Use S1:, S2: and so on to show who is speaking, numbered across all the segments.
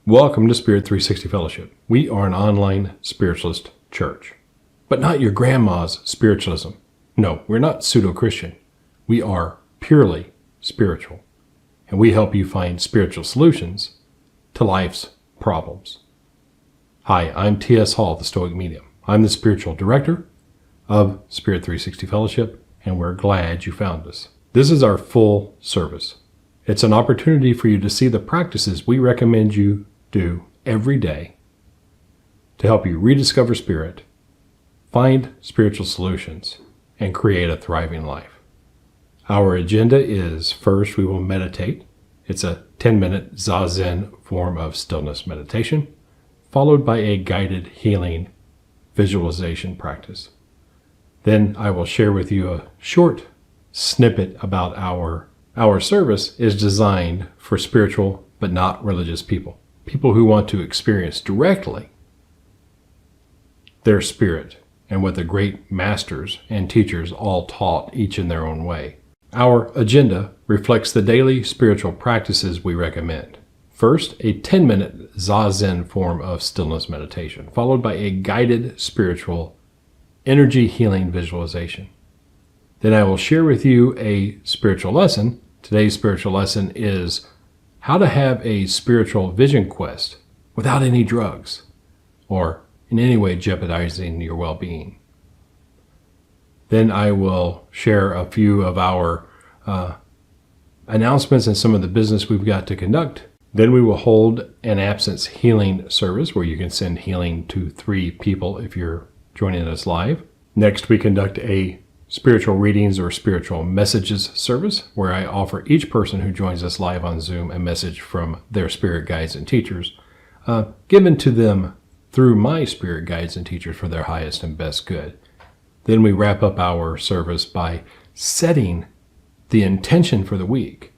S1: Welcome to Spirit360 Fellowship. We are an online spiritualist church, but not your grandma's spiritualism. No, we're not pseudo-Christian. We are purely spiritual, and we help you find spiritual solutions to life's problems. Hi, I'm T.S. Hall, the Stoic Medium. I'm the spiritual director of Spirit360 Fellowship, and we're glad you found us. This is our full service. It's an opportunity for you to see the practices we recommend you do every day to help you rediscover spirit, find spiritual solutions, and create a thriving life. Our agenda is, first, we will meditate. It's a 10-minute Zazen form of stillness meditation, followed by a guided healing visualization practice. Then I will share with you a short snippet about our service is designed for spiritual but not religious people. People who want to experience directly their spirit and what the great masters and teachers all taught, each in their own way. Our agenda reflects the daily spiritual practices we recommend. First, a 10-minute Zazen form of stillness meditation, followed by a guided spiritual energy healing visualization. Then I will share with you a spiritual lesson. Today's spiritual lesson is how to have a spiritual vision quest without any drugs or in any way jeopardizing your well-being. Then I will share a few of our announcements and some of the business we've got to conduct. Then we will hold an absence healing service where you can send healing to 3 people if you're joining us live. Next, we conduct a spiritual readings or spiritual messages service where I offer each person who joins us live on Zoom a message from their spirit guides and teachers, given to them through my spirit guides and teachers for their highest and best good. Then we wrap up our service by setting the intention for the week,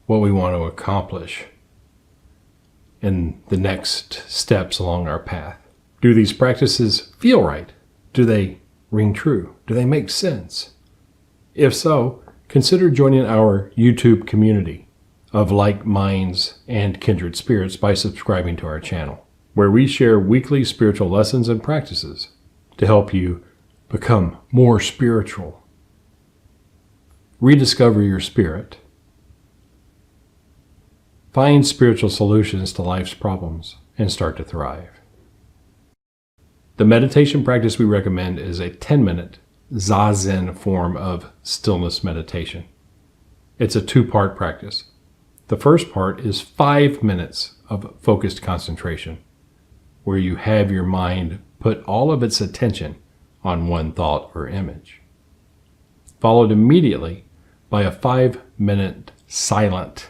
S1: what we want to accomplish in the next steps along our path. Do these practices feel right? Do they ring true? Do they make sense? If so, consider joining our YouTube community of like minds and kindred spirits by subscribing to our channel, where we share weekly spiritual lessons and practices to help you become more spiritual, rediscover your spirit, find spiritual solutions to life's problems, and start to thrive. The meditation practice we recommend is a 10-minute Zazen form of stillness meditation. It's a 2-part practice. The first part is 5 minutes of focused concentration, where you have your mind put all of its attention on one thought or image, followed immediately by a 5-minute silent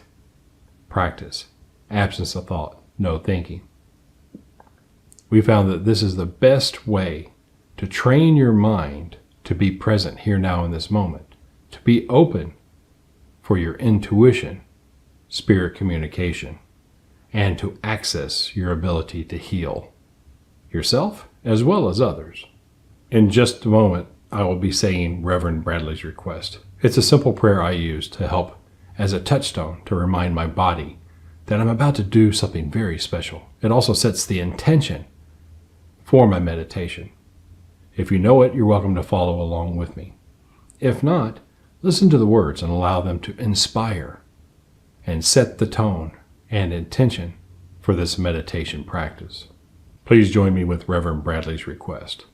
S1: practice, absence of thought, no thinking. We found that this is the best way to train your mind to be present here now in this moment, to be open for your intuition, spirit communication, and to access your ability to heal yourself as well as others. In just a moment, I will be saying Reverend Bradley's request. It's a simple prayer I use to help as a touchstone to remind my body that I'm about to do something very special. It also sets the intention for my meditation. If you know it, you're welcome to follow along with me. If not, listen to the words and allow them to inspire and set the tone and intention for this meditation practice. Please join me with Reverend Bradley's request.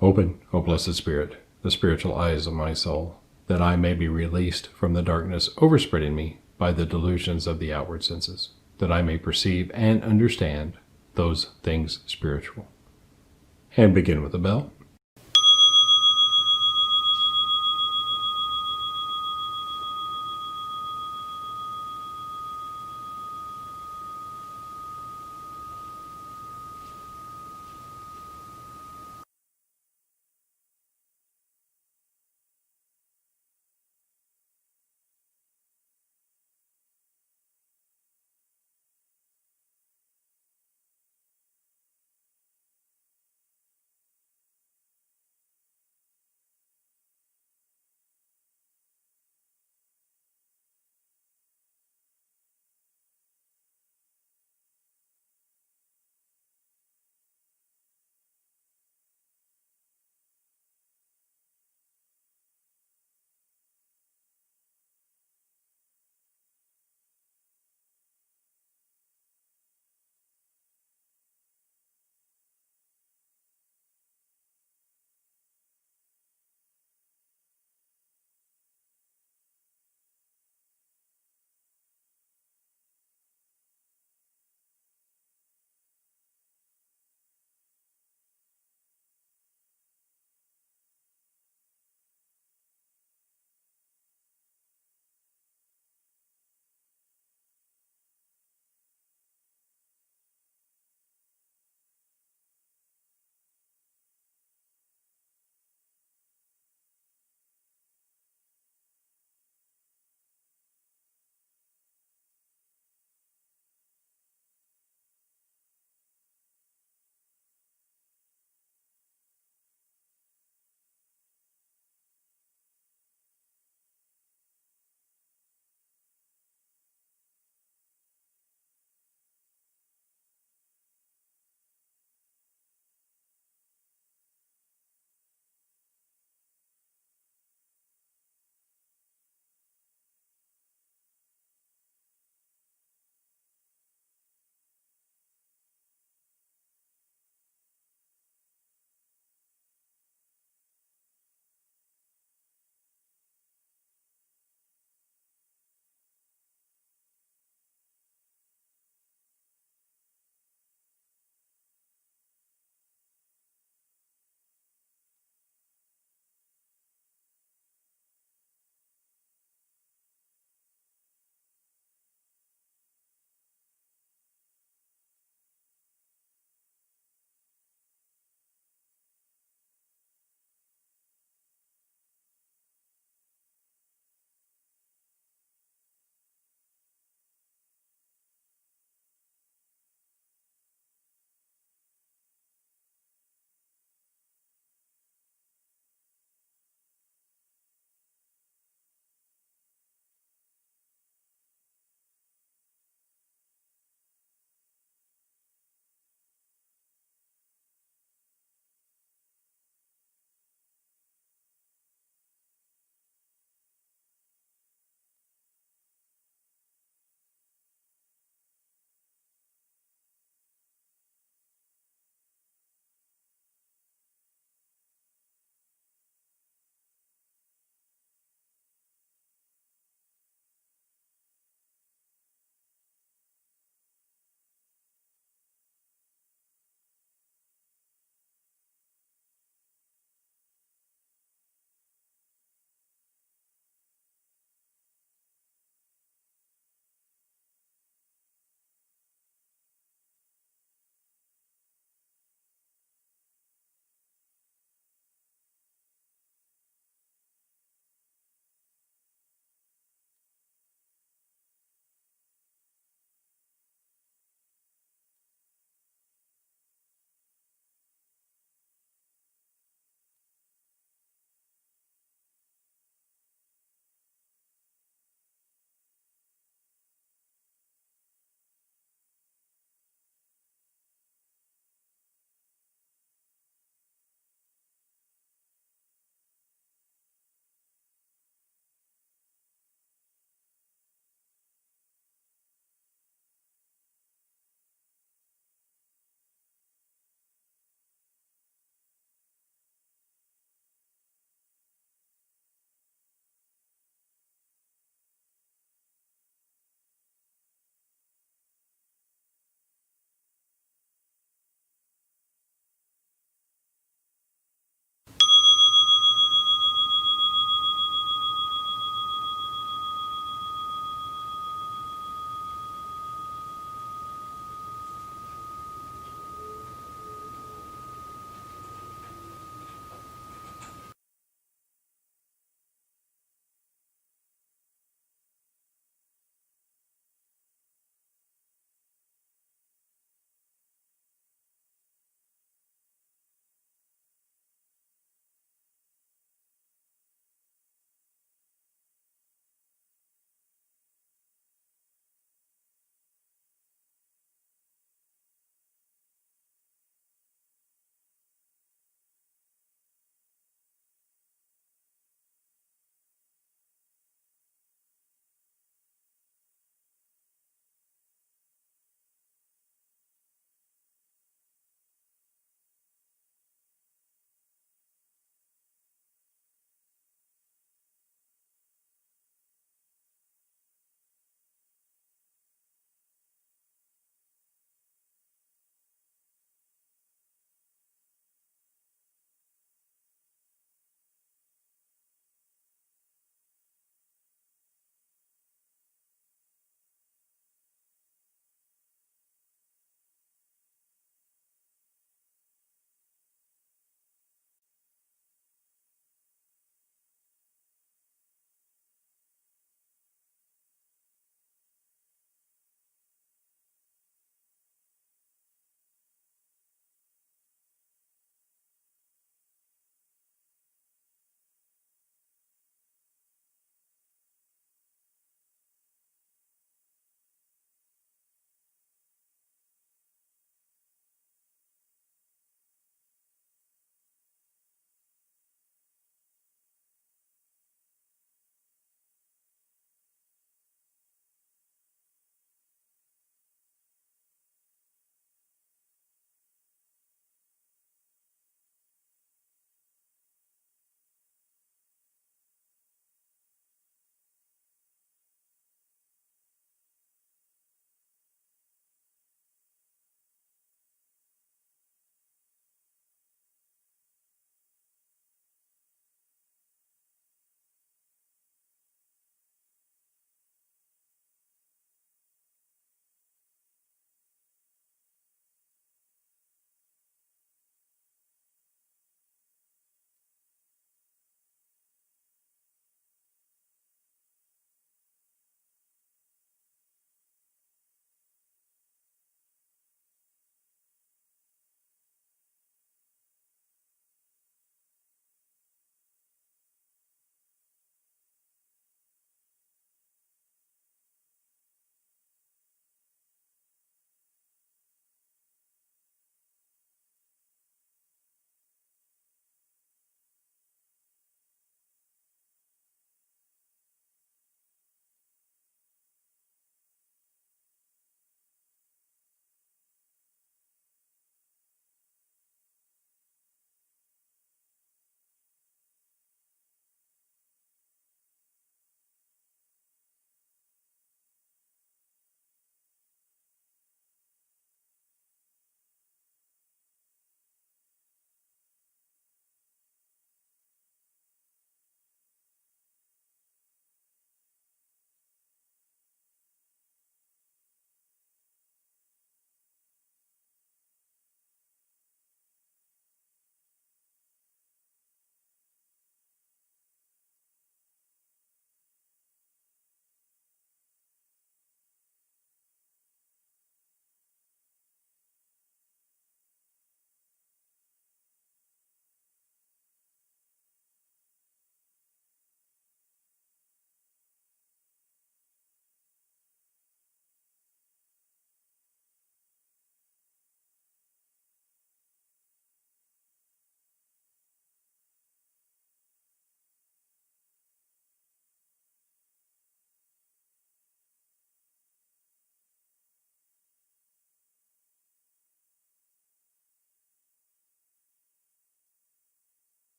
S1: Open, O Blessed Spirit, the spiritual eyes of my soul, that I may be released from the darkness overspreading me by the delusions of the outward senses, that I may perceive and understand those things spiritual. And begin with the bell.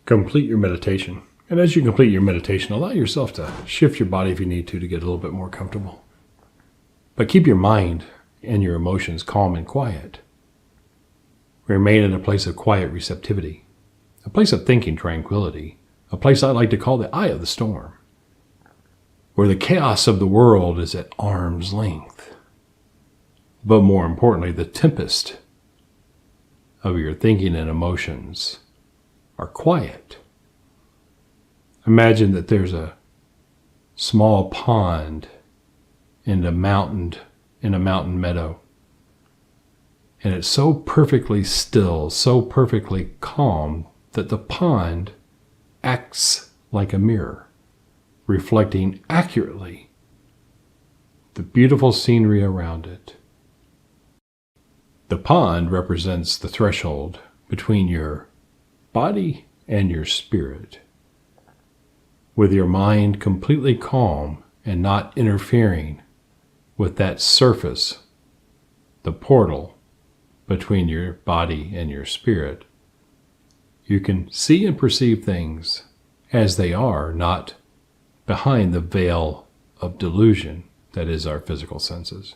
S1: complete your meditation. And as you complete your meditation, allow yourself to shift your body if you need to get a little bit more comfortable. But keep your mind and your emotions calm and quiet. Remain in a place of quiet receptivity, a place of thinking tranquility, a place I like to call the eye of the storm, where the chaos of the world is at arm's length. But more importantly, the tempest of your thinking and emotions are quiet. Imagine that there's a small pond in a mountain meadow. And it's so perfectly still, so perfectly calm, that the pond acts like a mirror, reflecting accurately the beautiful scenery around it. The pond represents the threshold between your body and your spirit. With your mind completely calm and not interfering with that surface, the portal between your body and your spirit, you can see and perceive things as they are, not behind the veil of delusion that is our physical senses.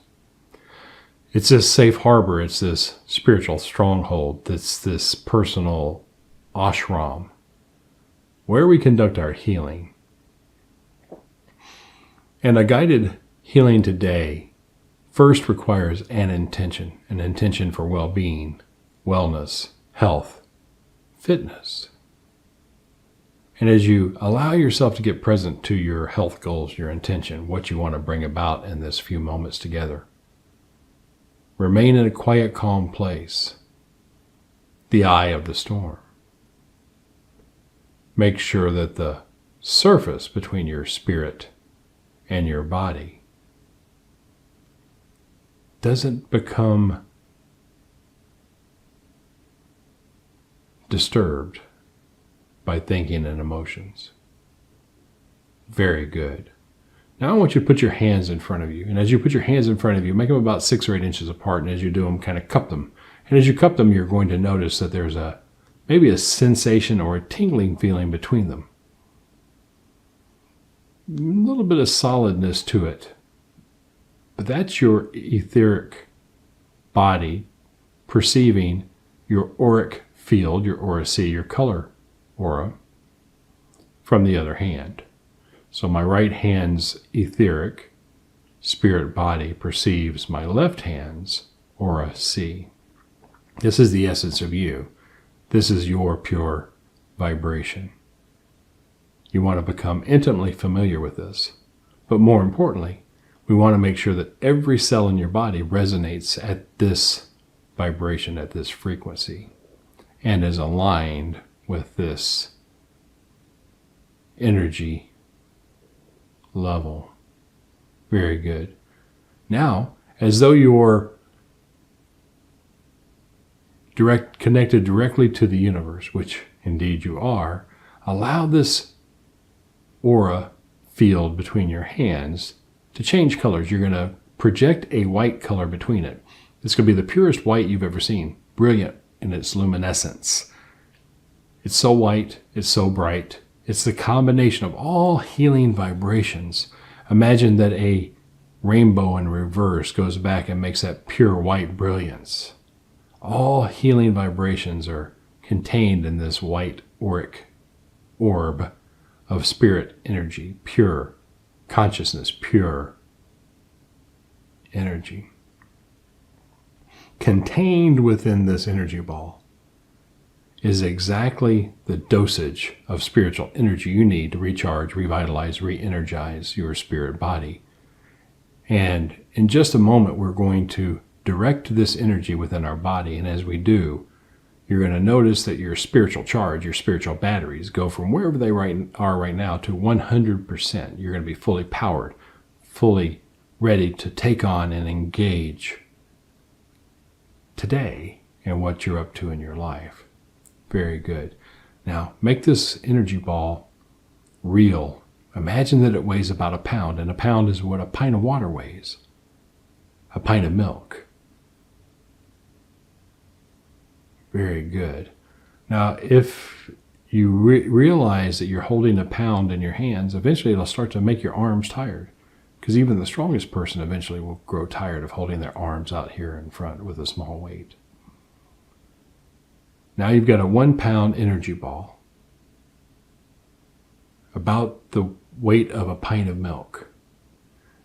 S1: It's this safe harbor, it's this spiritual stronghold, it's this personal ashram where we conduct our healing. And a guided healing today first requires an intention for well-being, wellness, health, fitness. And as you allow yourself to get present to your health goals, your intention, what you want to bring about in this few moments together, remain in a quiet, calm place, the eye of the storm. Make sure that the surface between your spirit and your body doesn't become disturbed by thinking and emotions. Very good. Now I want you to put your hands in front of you. And as you put your hands in front of you, make them about 6 or 8 inches apart. And as you do them, kind of cup them. And as you cup them, you're going to notice that there's maybe a sensation or a tingling feeling between them. A little bit of solidness to it. But that's your etheric body perceiving your auric field, your aura C, your color aura, from the other hand. So my right hand's etheric spirit body perceives my left hand's aura C. This is the essence of you. This is your pure vibration. You want to become intimately familiar with this. But more importantly, we want to make sure that every cell in your body resonates at this vibration, at this frequency, and is aligned with this energy level. Very good. Now, as though you're connected directly to the universe, which indeed you are, allow this aura field between your hands to change colors. You're going to project a white color between it. It's going to be the purest white you've ever seen, brilliant in its luminescence. It's so white, it's so bright. It's the combination of all healing vibrations. Imagine that a rainbow in reverse goes back and makes that pure white brilliance. All healing vibrations are contained in this white auric orb of spirit energy, pure consciousness, pure energy. Contained within this energy ball is exactly the dosage of spiritual energy you need to recharge, revitalize, re-energize your spirit body. And in just a moment, we're going to direct this energy within our body. And as we do, you're going to notice that your spiritual charge, your spiritual batteries, go from wherever they are right now to 100%. You're going to be fully powered, fully ready to take on and engage today and what you're up to in your life. Very good. Now, make this energy ball real. Imagine that it weighs about 1 pound, and 1 pound is what a pint of water weighs. A pint of milk. Very good. Now, if you realize that you're holding a pound in your hands, eventually it'll start to make your arms tired. Because even the strongest person eventually will grow tired of holding their arms out here in front with a small weight. Now you've got a 1 pound energy ball, about the weight of a pint of milk.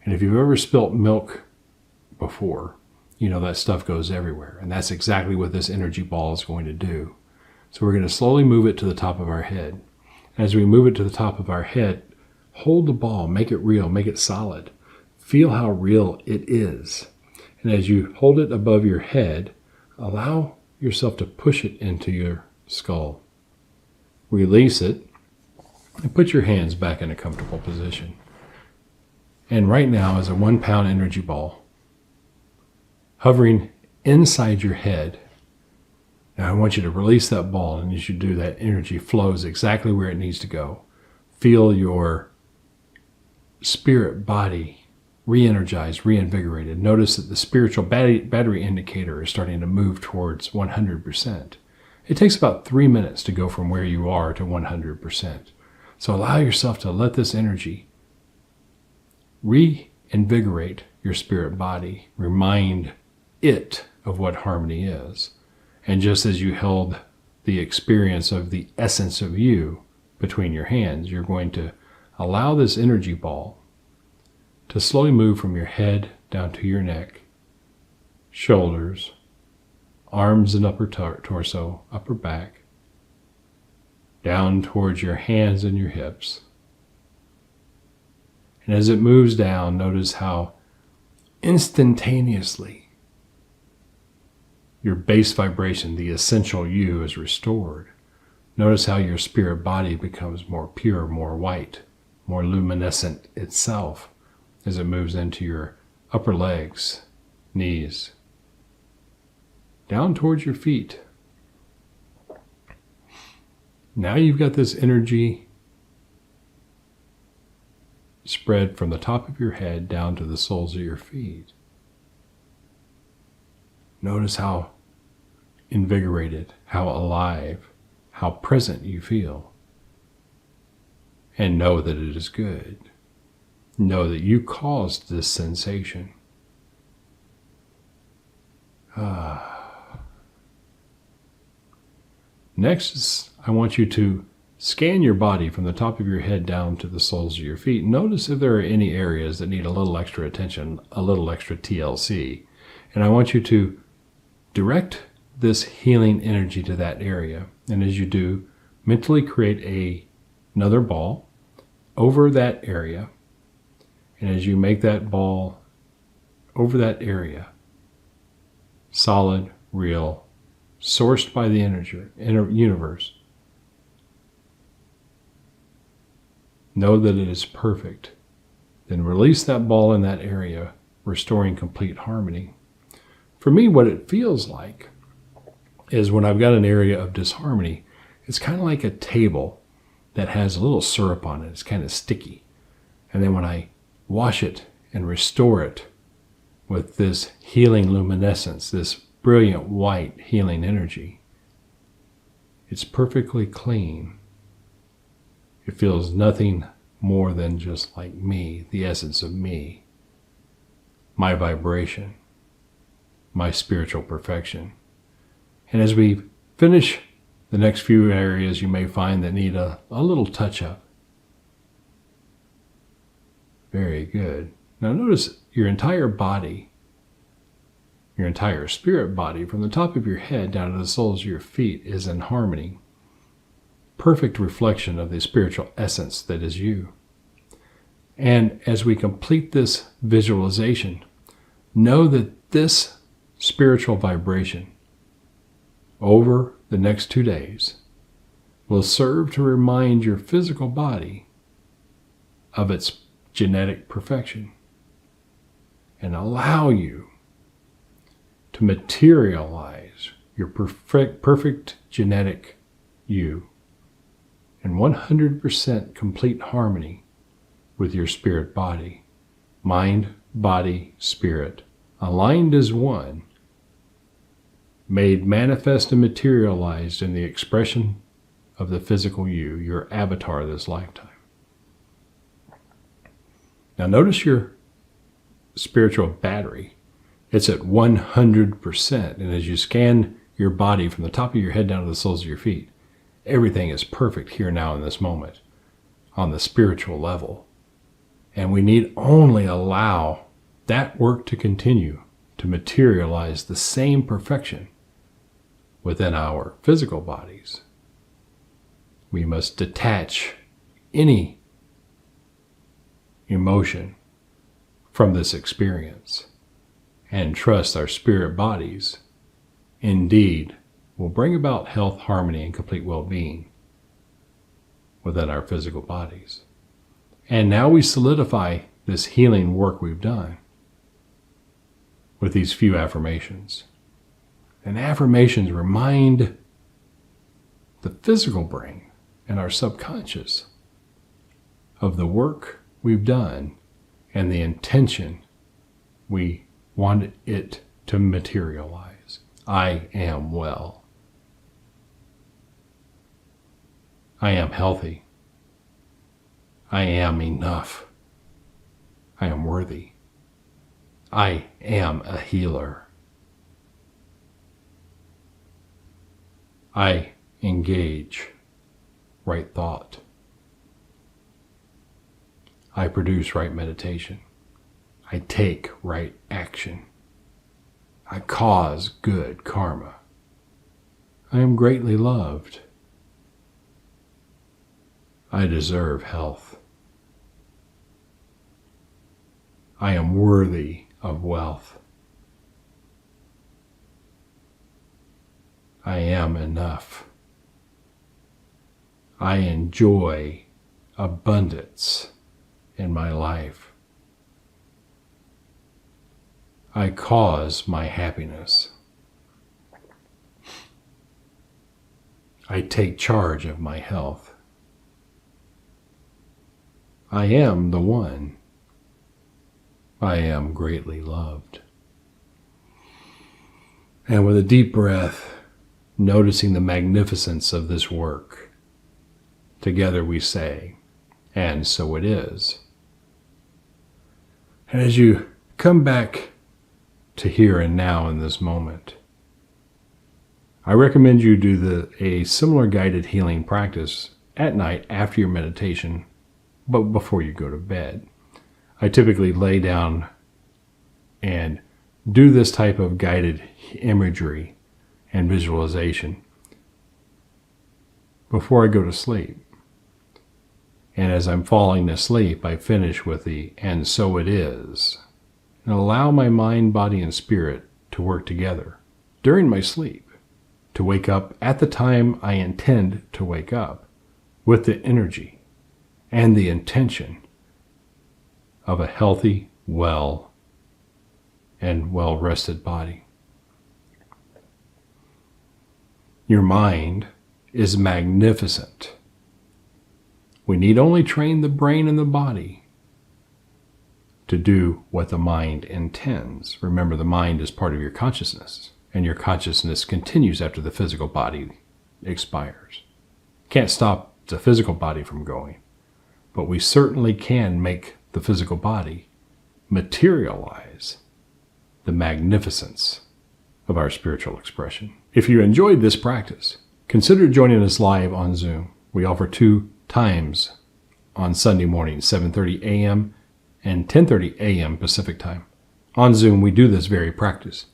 S1: And if you've ever spilt milk before, you know that stuff goes everywhere. And that's exactly what this energy ball is going to do. So we're going to slowly move it to the top of our head. As we move it to the top of our head, hold the ball, make it real, make it solid. Feel how real it is. And as you hold it above your head, allow yourself to push it into your skull. Release it and put your hands back in a comfortable position. And right now is a 1 pound energy ball hovering inside your head. Now I want you to release that ball, and as you do, that energy flows exactly where it needs to go. Feel your spirit body re-energized, reinvigorated. Notice that the spiritual battery indicator is starting to move towards 100%. It takes about 3 minutes to go from where you are to 100%. So allow yourself to let this energy reinvigorate your spirit body. Remind it of what harmony is. And just as you held the experience of the essence of you between your hands, you're going to allow this energy ball to slowly move from your head down to your neck, shoulders, arms and upper torso, upper back, down towards your hands and your hips. And as it moves down, notice how instantaneously your base vibration, the essential you, is restored. Notice how your spirit body becomes more pure, more white, more luminescent itself as it moves into your upper legs, knees, down towards your feet. Now you've got this energy spread from the top of your head down to the soles of your feet. Notice how invigorated, how alive, how present you feel. And know that it is good. Know that you caused this sensation. Next, I want you to scan your body from the top of your head down to the soles of your feet. Notice if there are any areas that need a little extra attention, a little extra TLC. And I want you to direct this healing energy to that area. And as you do, mentally create another ball over that area. And as you make that ball over that area, solid, real, sourced by the universe, know that it is perfect. Then release that ball in that area, restoring complete harmony. For me, what it feels like is when I've got an area of disharmony, it's kind of like a table that has a little syrup on it. It's kind of sticky. And then when I wash it and restore it with this healing luminescence, this brilliant white healing energy, it's perfectly clean. It feels nothing more than just like me, the essence of me, my vibration, my spiritual perfection. And as we finish the next few areas, you may find that need a little touch-up. Very good. Now notice your entire body, your entire spirit body, from the top of your head down to the soles of your feet, is in harmony. Perfect reflection of the spiritual essence that is you. And as we complete this visualization, know that this spiritual vibration over the next 2 days will serve to remind your physical body of its genetic perfection and allow you to materialize your perfect genetic you in 100% complete harmony with your spirit body, mind, body, spirit, aligned as one, made manifest and materialized in the expression of the physical you, your avatar of this lifetime. Now notice your spiritual battery. It's at 100%. And as you scan your body from the top of your head down to the soles of your feet, everything is perfect here now in this moment on the spiritual level. And we need only allow that work to continue to materialize the same perfection within our physical bodies. We must detach any emotion from this experience and trust our spirit bodies indeed will bring about health, harmony, and complete well-being within our physical bodies. And now we solidify this healing work we've done with these few affirmations. And affirmations remind the physical brain and our subconscious of the work we've done and the intention we want it to materialize. I am well. I am healthy. I am enough. I am worthy. I am a healer. I engage right thought. I produce right meditation. I take right action. I cause good karma. I am greatly loved. I deserve health. I am worthy of wealth. I am enough. I enjoy abundance in my life. I cause my happiness. I take charge of my health. I am the one. I am greatly loved. And with a deep breath, noticing the magnificence of this work, together we say, and so it is. And as you come back to here and now in this moment, I recommend you do a similar guided healing practice at night after your meditation, but before you go to bed. I typically lay down and do this type of guided imagery and visualization before I go to sleep. And as I'm falling asleep, I finish with the "and so it is," and allow my mind, body, and spirit to work together during my sleep to wake up at the time I intend to wake up with the energy and the intention of a healthy, well, and well-rested body. Your mind is magnificent. We need only train the brain and the body to do what the mind intends. Remember, the mind is part of your consciousness, and your consciousness continues after the physical body expires. Can't stop the physical body from going, but we certainly can make the physical body materialize the magnificence of our spiritual expression. If you enjoyed this practice, consider joining us live on Zoom. We offer 2 times on Sunday morning, 7:30 a.m. and 10:30 a.m. Pacific time. On Zoom, we do this very practice,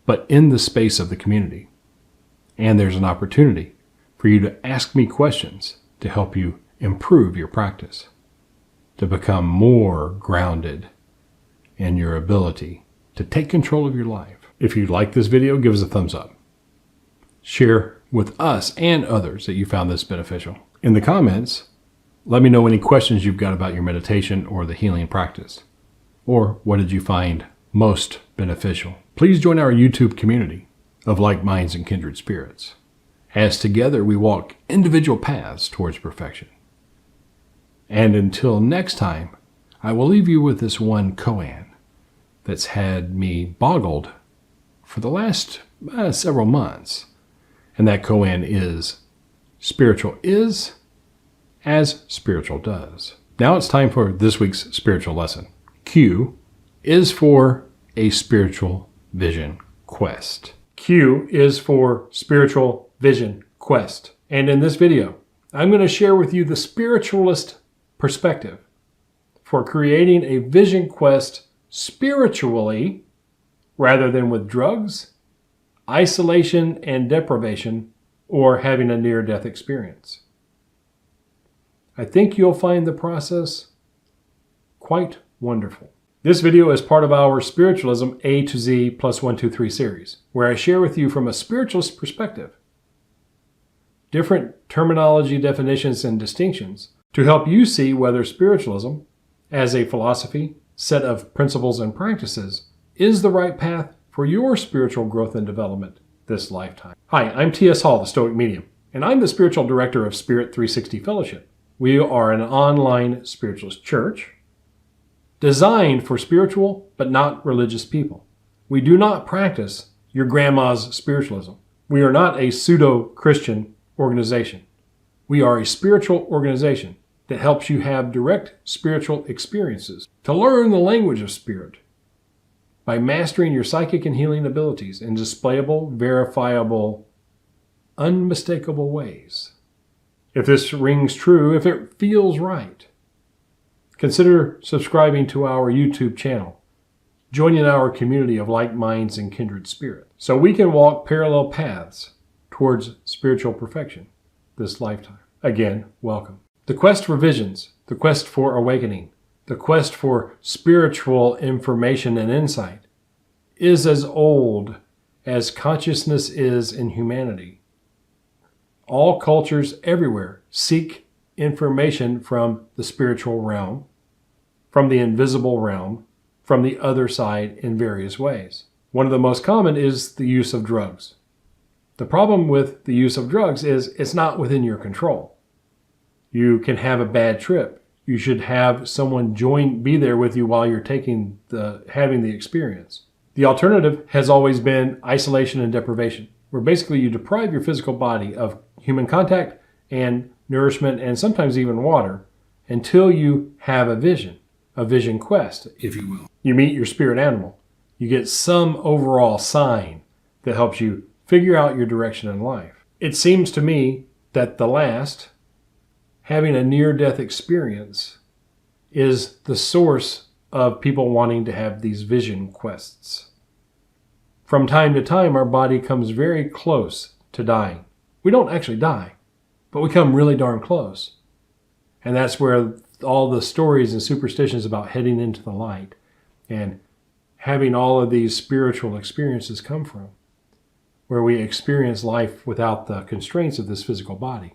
S1: but in the space of the community. And there's an opportunity for you to ask me questions to help you improve your practice, to become more grounded in your ability to take control of your life. If you like this video, give us a thumbs up. Share with us and others that you found this beneficial. In the comments, let me know any questions you've got about your meditation or the healing practice. Or what did you find most beneficial? Please join our YouTube community of like minds and kindred spirits, as together we walk individual paths towards perfection. And until next time, I will leave you with this one koan that's had me boggled for the last several months. And that koan is, spiritual is as spiritual does. Now it's time for this week's spiritual lesson. Q is for a spiritual vision quest. Q is for spiritual vision quest. And in this video, I'm going to share with you the spiritualist perspective for creating a vision quest spiritually rather than with drugs, isolation and deprivation, or having a near-death experience. I think you'll find the process quite wonderful. This video is part of our Spiritualism A to Z plus 1, 2, 3 series, where I share with you from a spiritualist perspective different terminology, definitions, and distinctions to help you see whether spiritualism, as a philosophy, set of principles and practices, is the right path for your spiritual growth and development this lifetime. Hi, I'm T.S. Hall, the Stoic Medium, and I'm the spiritual director of Spirit360 Fellowship. We are an online spiritualist church designed for spiritual but not religious people. We do not practice your grandma's spiritualism. We are not a pseudo-Christian organization. We are a spiritual organization that helps you have direct spiritual experiences to learn the language of spirit by mastering your psychic and healing abilities in displayable, verifiable, unmistakable ways. If this rings true, if it feels right, consider subscribing to our YouTube channel, joining our community of like minds and kindred spirits, so we can walk parallel paths towards spiritual perfection this lifetime. Again, welcome. The quest for visions, the quest for awakening, the quest for spiritual information and insight is as old as consciousness is in humanity. All cultures everywhere seek information from the spiritual realm, from the invisible realm, from the other side in various ways. One of the most common is the use of drugs. The problem with the use of drugs is it's not within your control. You can have a bad trip. You should have someone be there with you while you're having the experience. The alternative has always been isolation and deprivation, where basically you deprive your physical body of human contact and nourishment and sometimes even water until you have a vision quest, if you will. You meet your spirit animal. You get some overall sign that helps you figure out your direction in life. It seems to me that the last, having a near-death experience, is the source of people wanting to have these vision quests. From time to time, our body comes very close to dying. We don't actually die, but we come really darn close. And that's where all the stories and superstitions about heading into the light and having all of these spiritual experiences come from, where we experience life without the constraints of this physical body.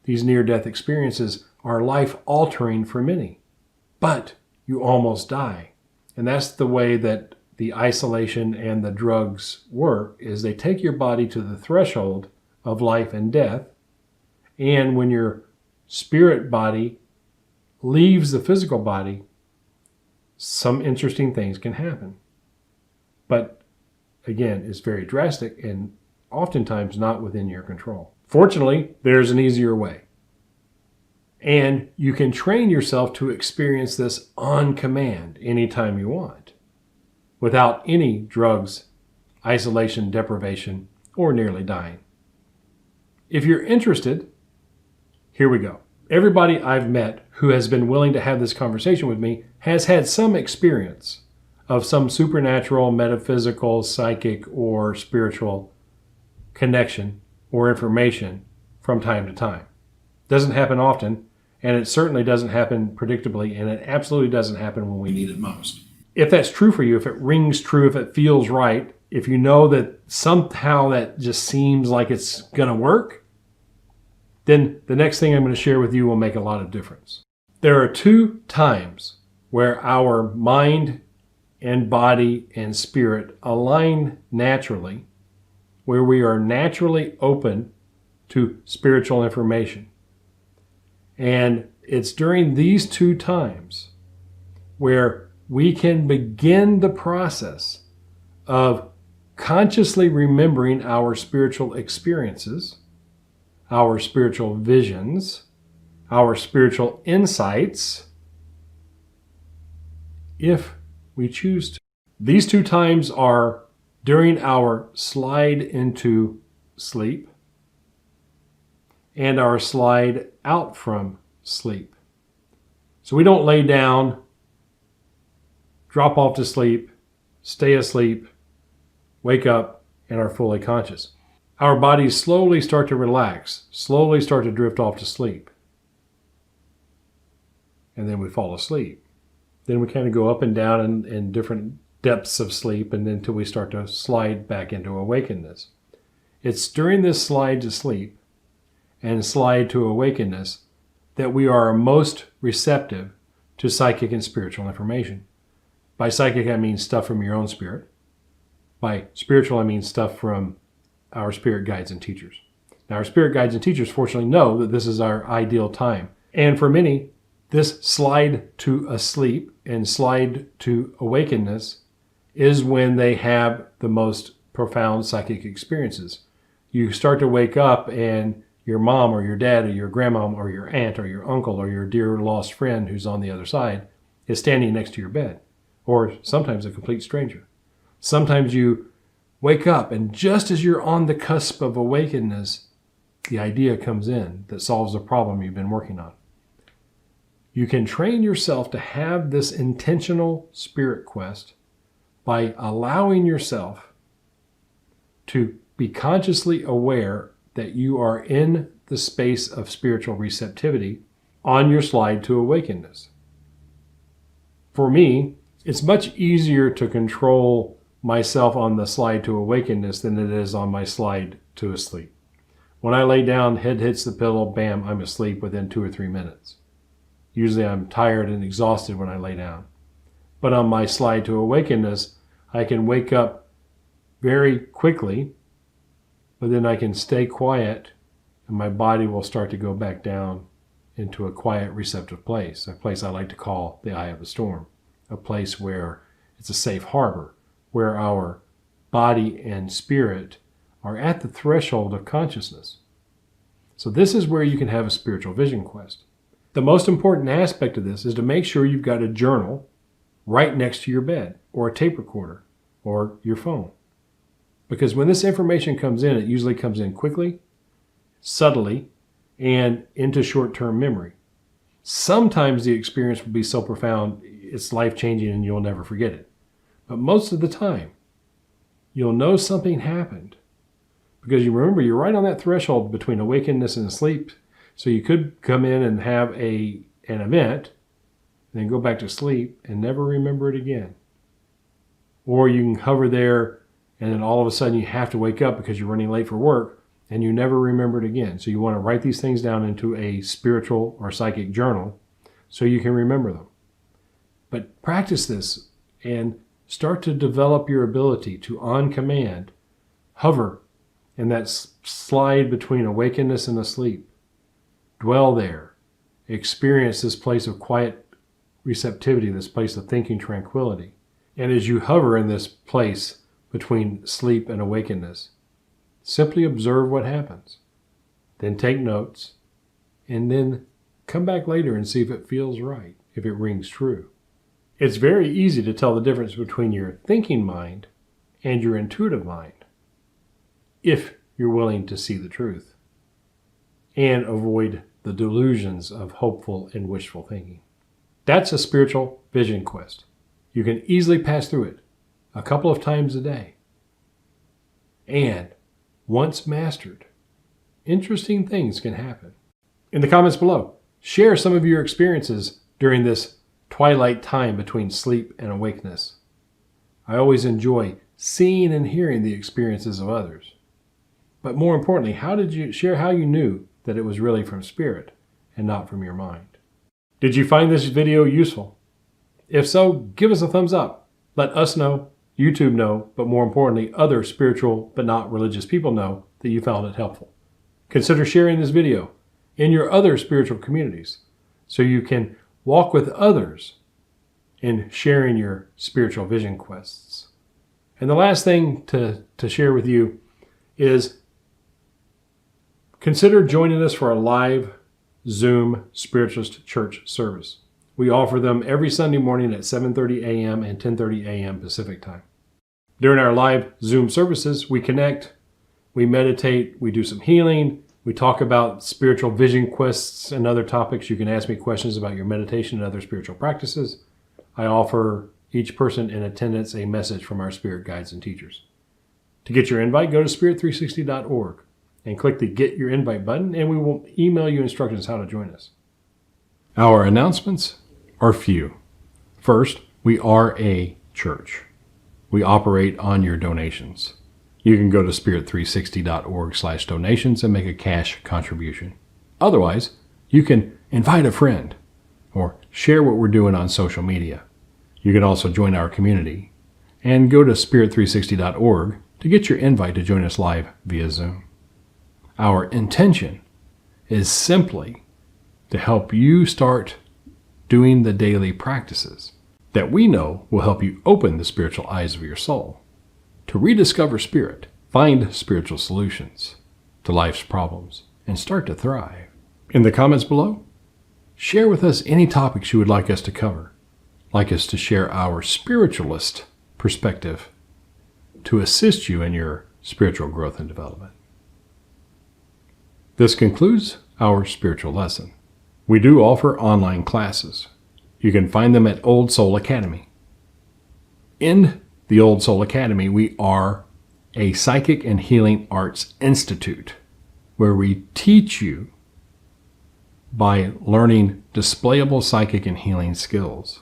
S1: These near-death experiences are life-altering for many, but you almost die. And that's the way that the isolation and the drugs work, is they take your body to the threshold of life and death, and when your spirit body leaves the physical body, some interesting things can happen. But again, it's very drastic and oftentimes not within your control. Fortunately, there's an easier way. And you can train yourself to experience this on command anytime you want, without any drugs, isolation, deprivation, or nearly dying. If you're interested, here we go. Everybody I've met who has been willing to have this conversation with me has had some experience of some supernatural, metaphysical, psychic, or spiritual connection or information from time to time. Doesn't happen often, and it certainly doesn't happen predictably, and it absolutely doesn't happen when we need it most. If that's true for you, if it rings true, if it feels right, if you know that somehow that just seems like it's going to work, then the next thing I'm going to share with you will make a lot of difference. There are two times where our mind and body and spirit align naturally, where we are naturally open to spiritual information. And it's during these two times where we can begin the process of consciously remembering our spiritual experiences, our spiritual visions, our spiritual insights, if we choose to. These two times are during our slide into sleep and our slide out from sleep. So we don't lay down, drop off to sleep, stay asleep, wake up, and are fully conscious. Our bodies slowly start to relax, slowly start to drift off to sleep. And then we fall asleep. Then we kind of go up and down in different depths of sleep, and then until we start to slide back into awakeness. It's during this slide to sleep and slide to awakeness that we are most receptive to psychic and spiritual information. By psychic, I mean stuff from your own spirit. By spiritual, I mean stuff from our spirit guides and teachers. Now, our spirit guides and teachers fortunately know that this is our ideal time. And for many, this slide to asleep and slide to awakeness is when they have the most profound psychic experiences. You start to wake up and your mom or your dad or your grandmom or your aunt or your uncle or your dear lost friend who's on the other side is standing next to your bed, or sometimes a complete stranger. Sometimes you wake up and just as you're on the cusp of awakeness, the idea comes in that solves a problem you've been working on. You can train yourself to have this intentional spirit quest by allowing yourself to be consciously aware that you are in the space of spiritual receptivity on your slide to awakeness. For me, it's much easier to control myself on the slide to awakeness than it is on my slide to asleep. When I lay down, head hits the pillow, bam, I'm asleep within 2 or 3 minutes. Usually I'm tired and exhausted when I lay down. But on my slide to awakeness, I can wake up very quickly, but then I can stay quiet and my body will start to go back down into a quiet, receptive place, a place I like to call the eye of the storm, a place where it's a safe harbor, where our body and spirit are at the threshold of consciousness. So this is where you can have a spiritual vision quest. The most important aspect of this is to make sure you've got a journal right next to your bed, or a tape recorder, or your phone. Because when this information comes in, it usually comes in quickly, subtly, and into short-term memory. Sometimes the experience will be so profound, it's life-changing and you'll never forget it. But most of the time, you'll know something happened. Because you remember, you're right on that threshold between awakeness and sleep. So you could come in and have an event, then go back to sleep and never remember it again. Or you can hover there and then all of a sudden you have to wake up because you're running late for work and you never remember it again. So you want to write these things down into a spiritual or psychic journal so you can remember them. But practice this and start to develop your ability to, on command, hover in that slide between awakeness and asleep. Dwell there. Experience this place of quiet receptivity, this place of thinking tranquility. And as you hover in this place between sleep and awakeness, simply observe what happens. Then take notes, and then come back later and see if it feels right, if it rings true. It's very easy to tell the difference between your thinking mind and your intuitive mind, if you're willing to see the truth and avoid the delusions of hopeful and wishful thinking. That's a spiritual vision quest. You can easily pass through it a couple of times a day. And once mastered, interesting things can happen. In the comments below, share some of your experiences during this twilight time between sleep and awakeness. I always enjoy seeing and hearing the experiences of others. But more importantly, how did you share how you knew that it was really from spirit and not from your mind? Did you find this video useful? If so, give us a thumbs up. Let us know, YouTube know, but more importantly, other spiritual but not religious people know that you found it helpful. Consider sharing this video in your other spiritual communities so you can walk with others in sharing your spiritual vision quests. And the last thing to share with you is Consider joining us for a live Zoom Spiritualist church service. We offer them every Sunday morning at 7:30 a.m. and 10:30 a.m. Pacific time. During our live Zoom services, we connect, we meditate, we do some healing, we talk about spiritual vision quests and other topics. You can ask me questions about your meditation and other spiritual practices. I offer each person in attendance a message from our spirit guides and teachers. To get your invite, go to spirit360.org and click the Get Your Invite button, and we will email you instructions how to join us. Our announcements are few. First, we are a church. We operate on your donations. You can go to spirit360.org/donations and make a cash contribution. Otherwise, you can invite a friend or share what we're doing on social media. You can also join our community and go to spirit360.org to get your invite to join us live via Zoom. Our intention is simply to help you start doing the daily practices that we know will help you open the spiritual eyes of your soul, to rediscover spirit, find spiritual solutions to life's problems, and start to thrive. In the comments below, share with us any topics you would like us to cover, like us to share our spiritualist perspective to assist you in your spiritual growth and development. This concludes our spiritual lesson. We do offer online classes. You can find them at Old Soul Academy. In the Old Soul Academy, we are a psychic and healing arts institute where we teach you by learning displayable psychic and healing skills,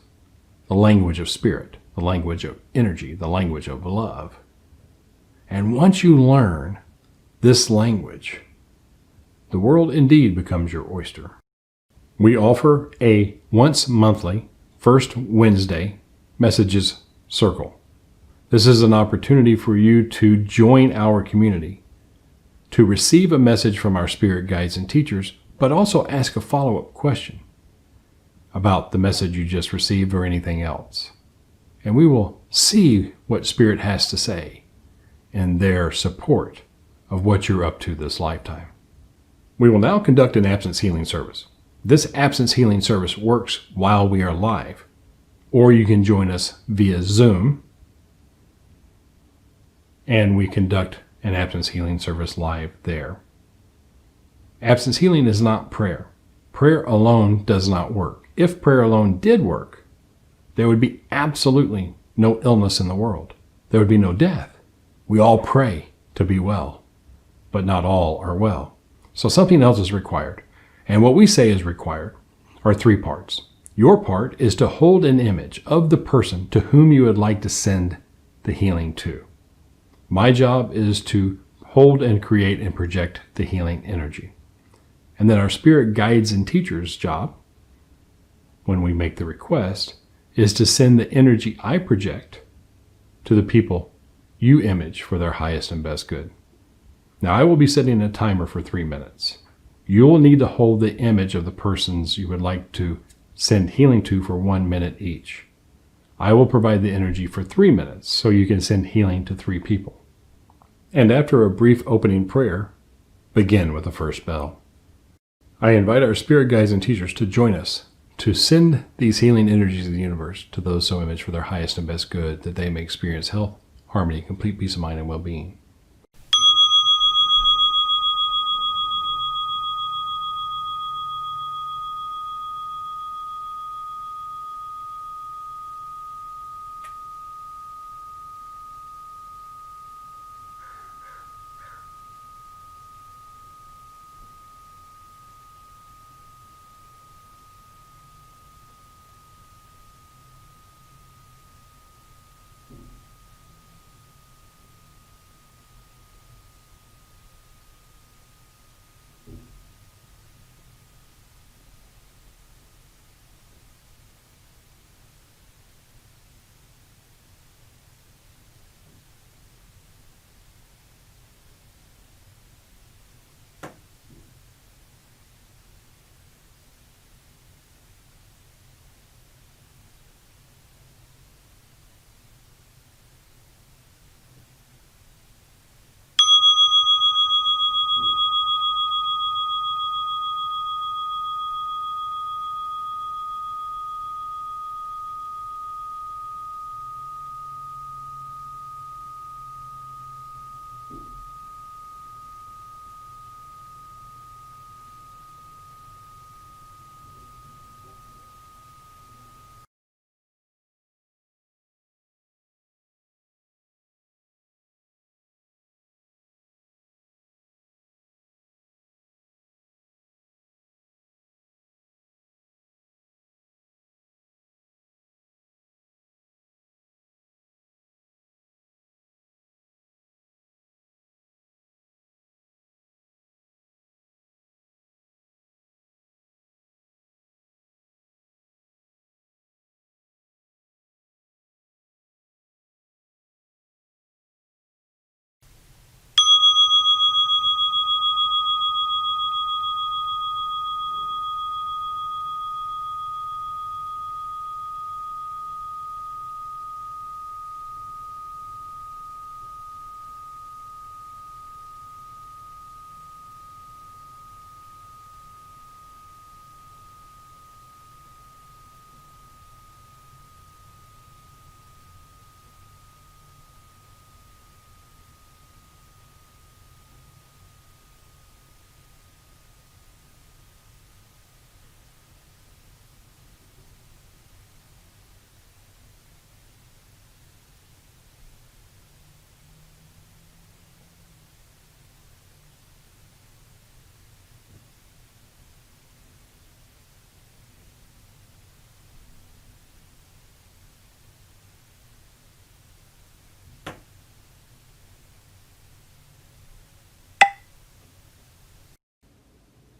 S1: the language of spirit, the language of energy, the language of love. And once you learn this language, the world indeed becomes your oyster. We offer a once monthly, first Wednesday, messages circle. This is an opportunity for you to join our community, to receive a message from our spirit guides and teachers, but also ask a follow-up question about the message you just received or anything else. And we will see what Spirit has to say in their support of what you're up to this lifetime. We will now conduct an absence healing service. This absence healing service works while we are live, or you can join us via Zoom, and we conduct an absence healing service live there. Absence healing is not prayer. Prayer alone does not work. If prayer alone did work, there would be absolutely no illness in the world. There would be no death. We all pray to be well, but not all are well. So something else is required. And what we say is required are three parts. Your part is to hold an image of the person to whom you would like to send the healing to. My job is to hold and create and project the healing energy. And then our spirit guides and teachers' job, when we make the request, is to send the energy I project to the people you image for their highest and best good. Now, I will be setting a timer for 3 minutes. You'll need to hold the image of the persons you would like to send healing to for 1 minute each. I will provide the energy for 3 minutes so you can send healing to 3 people. And after a brief opening prayer, begin with the first bell. I invite our spirit guides and teachers to join us to send these healing energies of the universe to those so imaged for their highest and best good, that they may experience health, harmony, complete peace of mind, and well-being.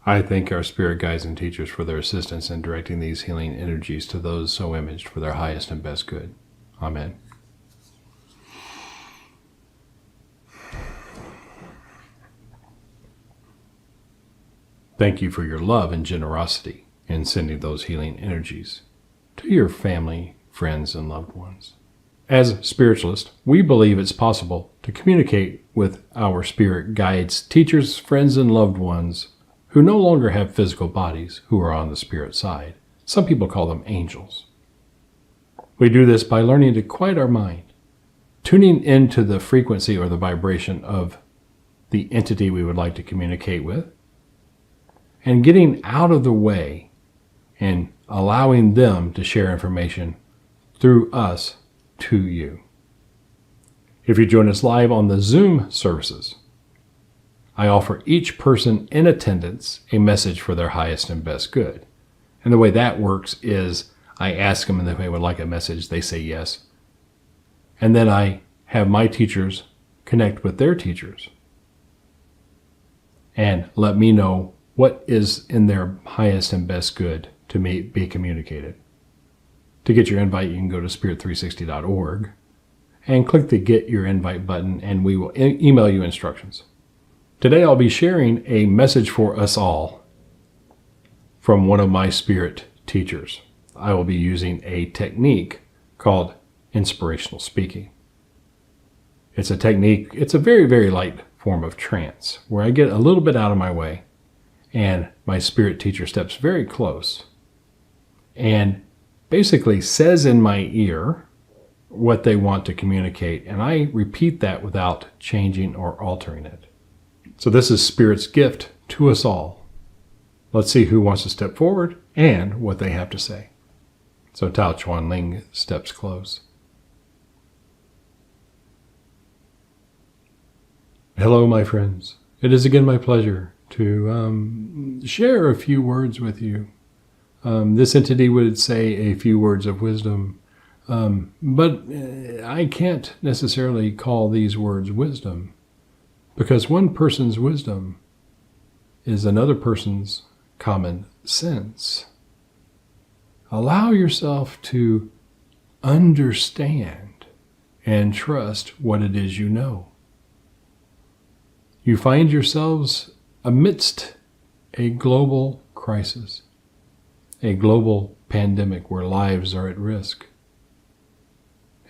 S1: I thank our spirit guides and teachers for their assistance in directing these healing energies to those so imaged for their highest and best good. Amen. Thank you for your love and generosity in sending those healing energies to your family, friends, and loved ones. As spiritualists, we believe it's possible to communicate with our spirit guides, teachers, friends, and loved ones who no longer have physical bodies, who are on the spirit side. Some people call them angels. We do this by learning to quiet our mind, tuning into the frequency or the vibration of the entity we would like to communicate with, and getting out of the way and allowing them to share information through us to you. If you join us live on the Zoom services, I offer each person in attendance a message for their highest and best good. And the way that works is I ask them if they would like a message, they say yes. And then I have my teachers connect with their teachers and let me know what is in their highest and best good to be communicated. To get your invite, you can go to spirit360.org and click the Get Your Invite button, and we will email you instructions. Today I'll be sharing a message for us all from one of my spirit teachers. I will be using a technique called inspirational speaking. It's a technique, it's a very, very light form of trance where I get a little bit out of my way and my spirit teacher steps very close and basically says in my ear what they want to communicate, and I repeat that without changing or altering it. So this is Spirit's gift to us all. Let's see who wants to step forward and what they have to say. So Tao Chuan Ling steps close. Hello, my friends. It is again my pleasure to share a few words with you. This entity would say a few words of wisdom, but I can't necessarily call these words wisdom, because one person's wisdom is another person's common sense. Allow yourself to understand and trust what it is you know. You find yourselves amidst a global crisis, a global pandemic where lives are at risk.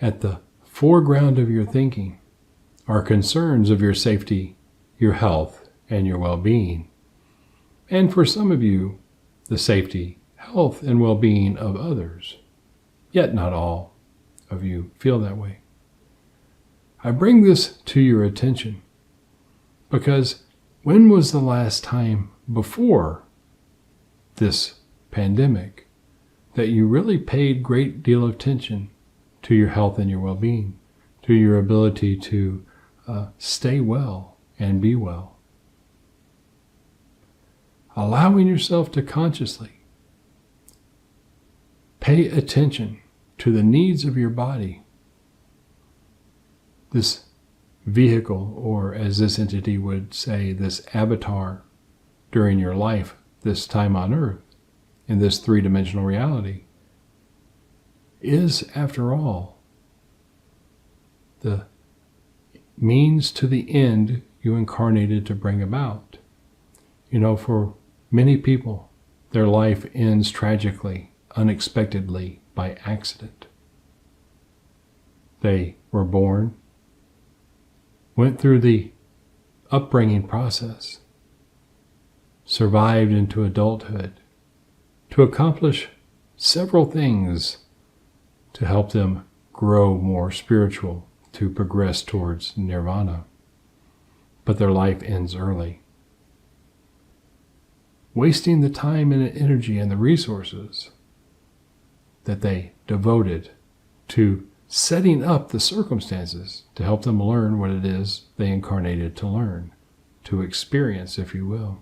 S1: At the foreground of your thinking are concerns of your safety, your health, and your well-being. And for some of you, the safety, health, and well-being of others. Yet not all of you feel that way. I bring this to your attention because when was the last time before this pandemic that you really paid great deal of attention to your health and your well-being, to your ability to stay well and be well? Allowing yourself to consciously pay attention to the needs of your body, this vehicle, or as this entity would say, this avatar during your life, this time on earth, in this three-dimensional reality, is, after all, the means to the end you incarnated to bring about. You know, for many people, their life ends tragically, unexpectedly, by accident. They were born, went through the upbringing process, survived into adulthood to accomplish several things to help them grow more spiritual, to progress towards nirvana. But their life ends early, wasting the time and energy and the resources that they devoted to setting up the circumstances to help them learn what it is they incarnated to learn, to experience, if you will.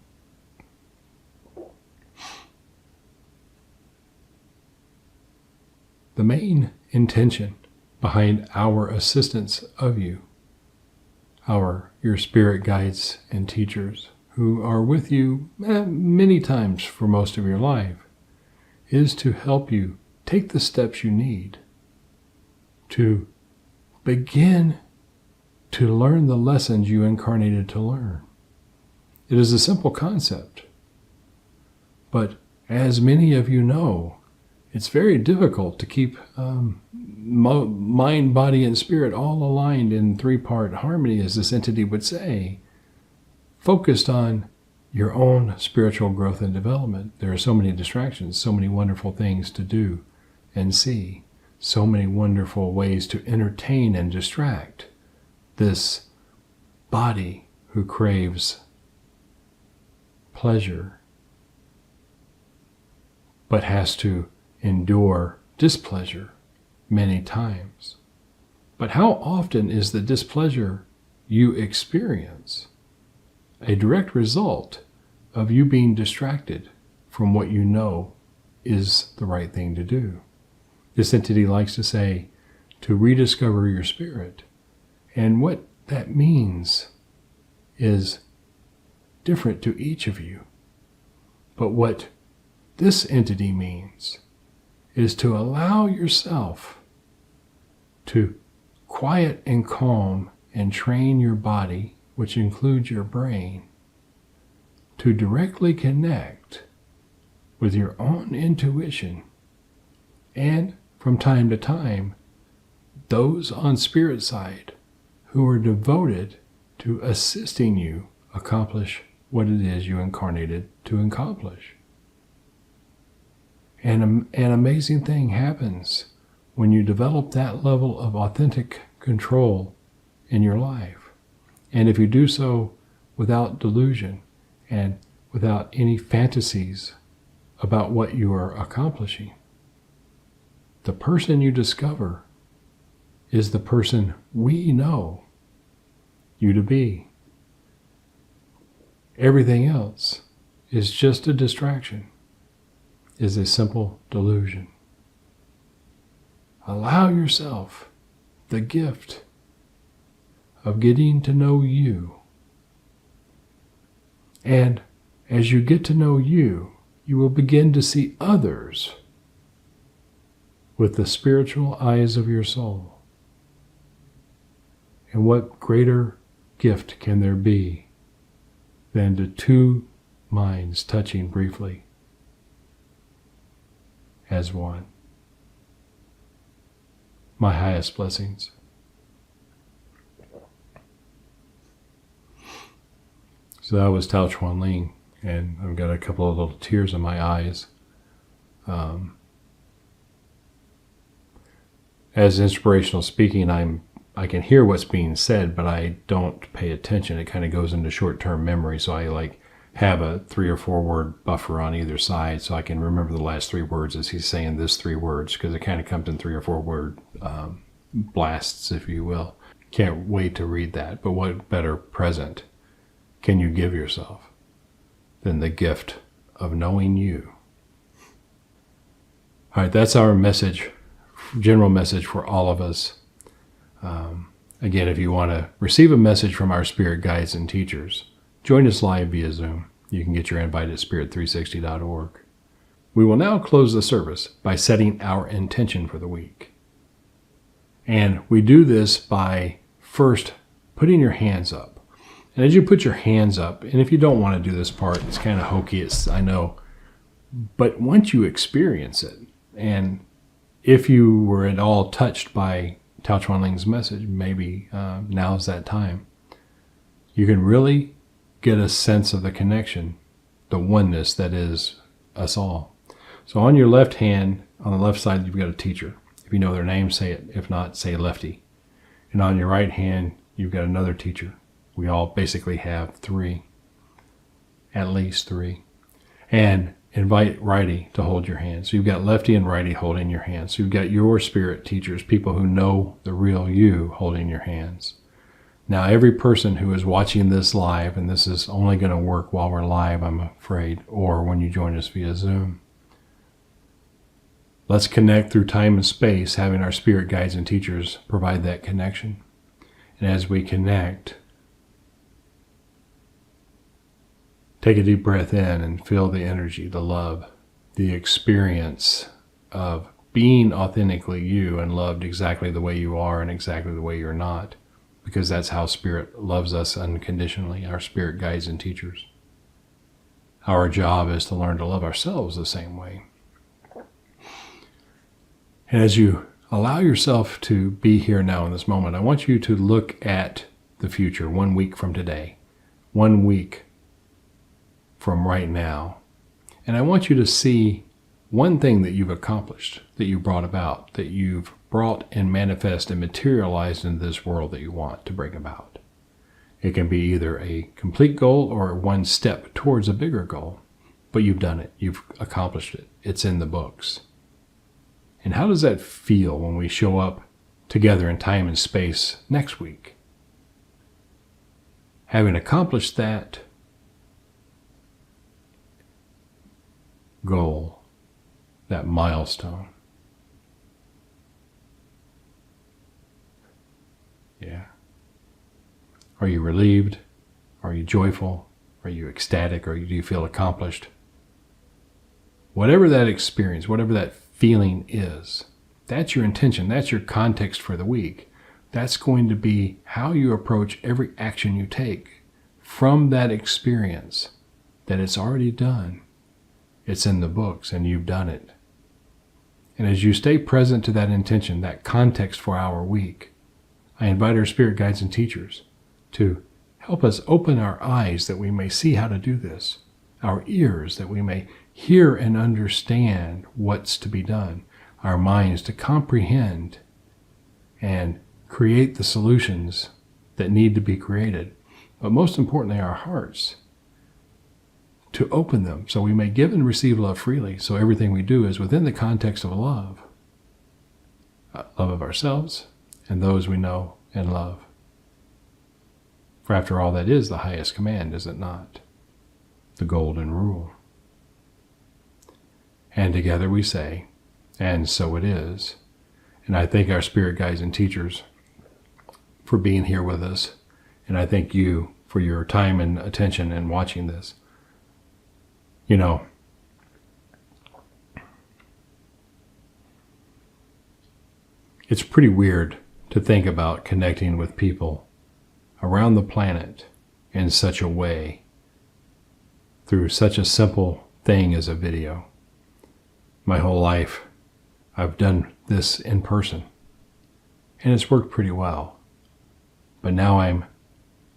S1: The main intention behind our assistance of you, your spirit guides and teachers who are with you many times for most of your life, is to help you take the steps you need to begin to learn the lessons you incarnated to learn. It is a simple concept, but as many of you know, it's very difficult to keep mind, body, and spirit all aligned in three-part harmony, as this entity would say, focused on your own spiritual growth and development. There are so many distractions, so many wonderful things to do and see, so many wonderful ways to entertain and distract this body who craves pleasure, but has to endure displeasure many times. But how often is the displeasure you experience a direct result of you being distracted from what you know is the right thing to do? This entity likes to say, to rediscover your spirit. And what that means is different to each of you. But what this entity means is to allow yourself to quiet and calm and train your body, which includes your brain, to directly connect with your own intuition, and from time to time, those on spirit side who are devoted to assisting you accomplish what it is you incarnated to accomplish. And an amazing thing happens when you develop that level of authentic control in your life. And if you do so without delusion and without any fantasies about what you are accomplishing, the person you discover is the person we know you to be. Everything else is just a distraction, is a simple delusion. Allow yourself the gift of getting to know you. And as you get to know you, you will begin to see others with the spiritual eyes of your soul. And what greater gift can there be than to two minds touching briefly as one? My highest blessings. So that was Chuan Ling, and I've got a couple of little tears in my eyes. As inspirational speaking, I can hear what's being said, but I don't pay attention. It kind of goes into short-term memory, so I have a 3 or 4 word buffer on either side, so I can remember the last 3 words as he's saying this 3 words, because it kind of comes in 3 or 4 word blasts, if you will. Can't wait to read that. But what better present can you give yourself than the gift of knowing you? All right, that's our message, general message for all of us. Again, if you want to receive a message from our spirit guides and teachers, join us live via Zoom. You can get your invite at Spirit360.org. We will now close the service by setting our intention for the week. And we do this by first putting your hands up. And as you put your hands up, and if you don't want to do this part, it's kind of hokey, I know, but once you experience it, and if you were at all touched by Chuan Ling's message, maybe now's that time, you can really get a sense of the connection, the oneness that is us all. So on your left hand, on the left side, you've got a teacher. If you know their name, say it. If not, say lefty. And on your right hand, you've got another teacher. We all basically have 3, at least 3. And invite righty to hold your hand. So you've got lefty and righty holding your hands. So you've got your spirit teachers, people who know the real you, holding your hands. Now, every person who is watching this live, and this is only going to work while we're live, I'm afraid, or when you join us via Zoom, let's connect through time and space, having our spirit guides and teachers provide that connection. And as we connect, Take a deep breath in and feel the energy, the love, the experience of being authentically you and loved exactly the way you are and exactly the way you're not, because that's how Spirit loves us unconditionally, our spirit guides and teachers. Our job is to learn to love ourselves the same way. And as you allow yourself to be here now in this moment, I want you to look at the future 1 week from today, 1 week from right now. And I want you to see one thing that you've accomplished, that you brought about, that you've brought and manifest and materialized into this world that you want to bring about. It can be either a complete goal or one step towards a bigger goal, but you've done it. You've accomplished it. It's in the books. And how does that feel when we show up together in time and space next week? Having accomplished that goal, that milestone. Yeah. Are you relieved? Are you joyful? Are you ecstatic? Or do you feel accomplished? Whatever that experience, whatever that feeling is, that's your intention. That's your context for the week. That's going to be how you approach every action you take from that experience, that it's already done. It's in the books and you've done it. And as you stay present to that intention, that context for our week, I invite our spirit guides and teachers to help us open our eyes that we may see how to do this, our ears that we may hear and understand what's to be done, our minds to comprehend and create the solutions that need to be created, but most importantly, our hearts to open them so we may give and receive love freely, so everything we do is within the context of love of ourselves and those we know and love. For after all, that is the highest command, is it not? The golden rule. And together we say, and so it is. And I thank our spirit guides and teachers for being here with us. And I thank you for your time and attention in watching this. You know, it's pretty weird to think about connecting with people around the planet in such a way through such a simple thing as a video. My whole life, I've done this in person, and it's worked pretty well. But now I'm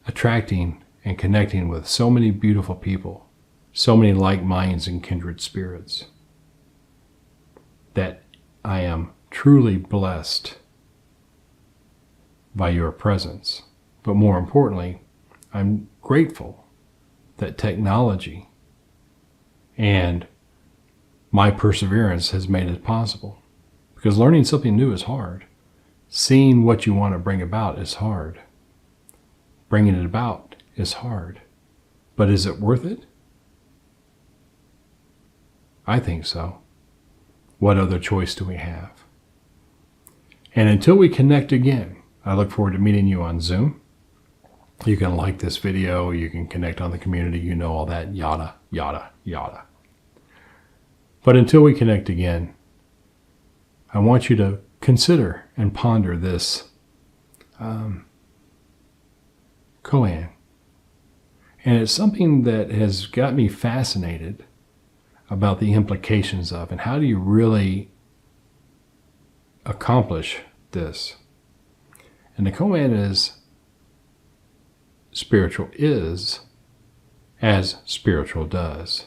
S1: attracting and connecting with so many beautiful people, so many like minds and kindred spirits, that I am truly blessed by your presence. But more importantly, I'm grateful that technology and my perseverance has made it possible. Because learning something new is hard. Seeing what you want to bring about is hard. Bringing it about is hard. But is it worth it? I think so. What other choice do we have? And until we connect again, I look forward to meeting you on Zoom. You can like this video, you can connect on the community, you know all that, yada, yada, yada. But until we connect again, I want you to consider and ponder this koan. And it's something that has got me fascinated about the implications of, and how do you really accomplish this? And the koan is, spiritual is as spiritual does.